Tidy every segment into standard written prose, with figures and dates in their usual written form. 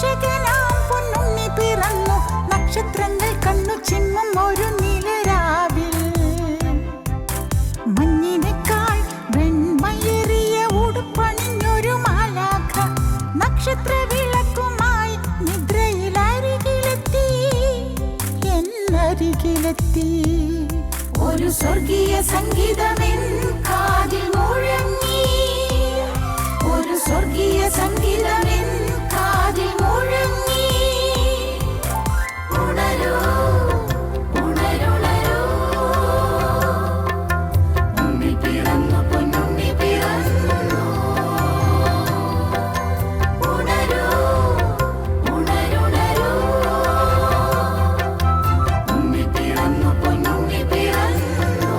രക്ഷകനാം പൊന്നുണ്ണി പിറന്നു. നക്ഷത്രങ്ങൾ കണ്ണു ചിമ്മും ഒരു നിലരാവിൽ. മഞ്ഞിനേക്കാൾ വെണ്മയേറിയ ഉടുപ്പണിഞ്ഞൊരു മാലാഖ നക്ഷത്ര വിളക്കുമായി നിദ്രയിലരികിലെത്തി, എന്നരികിലെത്തി. ഒരു സ്വർഗീയ സംഗീതമെൻ കാതിൽ മുഴങ്ങി, ഒരു സ്വർഗീയ സംഗീതമെൻ കാതിൽ മുഴങ്ങി. ഉണരൂ ഉണരുണരൂ, ഉണ്ണി പിറന്നു പൊന്നുണ്ണി പിറന്നു. ഉണരൂ ഉണരുണരൂ, ഉണ്ണി പിറന്നു പൊന്നുണ്ണി പിറന്നു.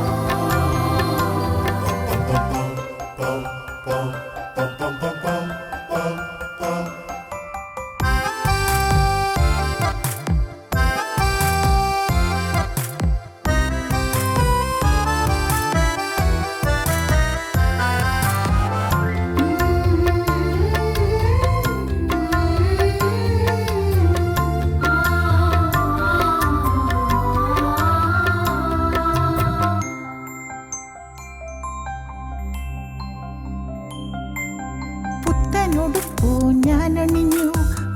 പുത്തനുടുപ്പൂ ഞാനണിഞ്ഞു,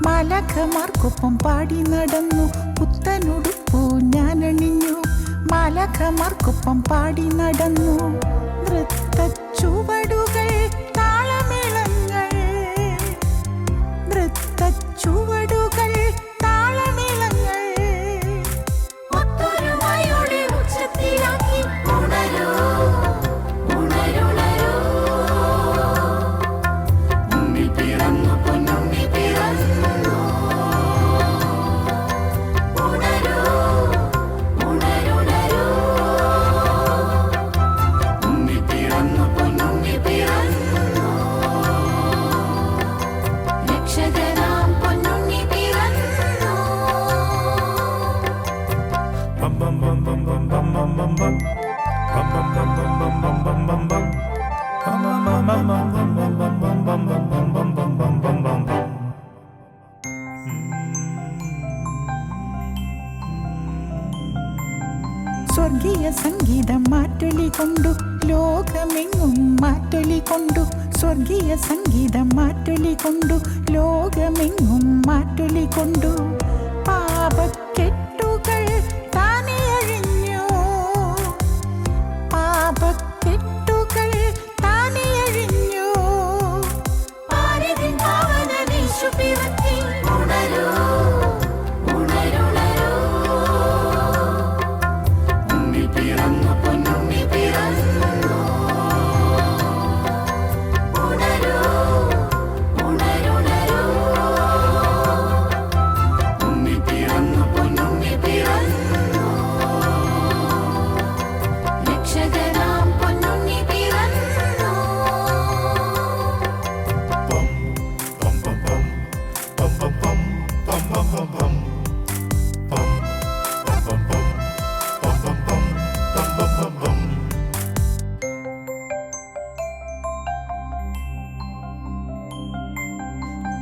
മാലാഖമാർക്കൊപ്പം പാടി നടന്നു. പുത്തനുടുപ്പൂ ഞാനണിഞ്ഞു, മാലാഖമാർക്കൊപ്പം പാടി നടന്നു. നൃത്തച്ചുവടുകൾ താളമേളങ്ങൾ, നൃത്തച്ചുവടുകൾ താളമേളങ്ങൾ. ഒത്തൊരുമയോടെ ഉച്ചത്തിലാക്കി. ഉണരൂ ഉണരുണരൂ, ഉണ്ണി പിറന്നു പൊന്നുണ്ണി പിറന്നു. ഉണരൂ ഉണരുണരൂ, ഉണ്ണി പിറന്നു പൊന്നുണ്ണി പിറന്നു. രക്ഷകനാം പൊന്നുണ്ണി പിറന്നു. സ്വർഗീയ സംഗീതം മാറ്റൊലി കൊണ്ടു, ലോകമെങ്ങും മാറ്റൊലി കൊണ്ടു. സ്വർഗീയ സംഗീതം മാറ്റൊലി കൊണ്ടു, ലോകമെങ്ങും മാറ്റൊലി കൊണ്ടു. പാപക്കെട്ടുകൾ താനേ അഴിഞ്ഞു, പാപക്കെട്ടുകൾ താനേ അഴിഞ്ഞു. പാരതിൻ പാവനനീശു പിറത്തി. ഉണരൂ ഉണരുണരൂ, ഉണ്ണി പിറന്നു പൊന്നുണ്ണി പിറന്നു. ഉണരൂ ഉണരുണരൂ, ഉണ്ണി പിറന്നു പൊന്നുണ്ണി പിറന്നു. രക്ഷകനാം പൊന്നുണ്ണി പിറന്നു.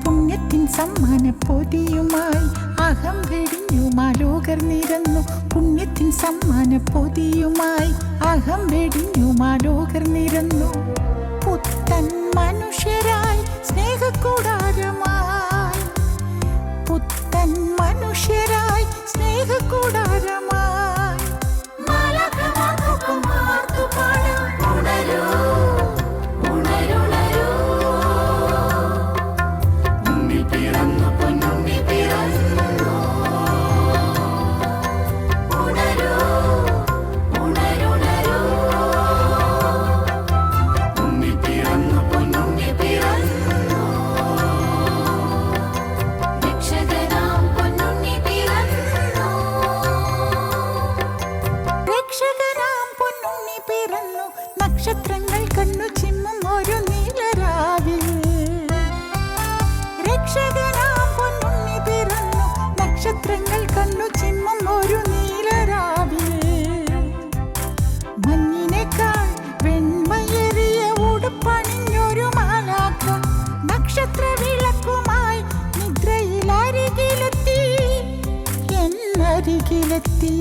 പുണ്യത്തിൻ സമ്മാന പൊതിയുമായി അഹം വെടിഞ്ഞു മാലോകർ നിരന്നു. പുണ്യത്തിൻ സമ്മാന പൊതിയുമായി അഹം വെടിഞ്ഞു മാലോകർ നിരന്നു. പുത്തൻ മനുഷ്യരായി സ്നേഹക്കൂടാരമായി, പുത്തൻ മനുഷ്യരായി സ്നേഹക്കൂടാരമായി. മാലാഖമാർക്കൊപ്പം ആർത്തുപാടാം. ഉണരൂ ഉണരുണരൂ, ഉണ്ണി പിറന്നു പൊന്നുണ്ണി പിറന്നു. ഉണരൂ ഉണരുണരൂ, ഉണ്ണി പിറന്നു പൊന്നുണ്ണി പിറന്നു. അരികിലെത്തി.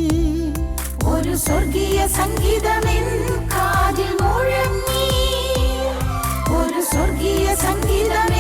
ഒരു സ്വർഗീയ സംഗീതമെൻ കാതിൽ മുഴങ്ങി. ഒരു സ്വർഗീയ സംഗീതം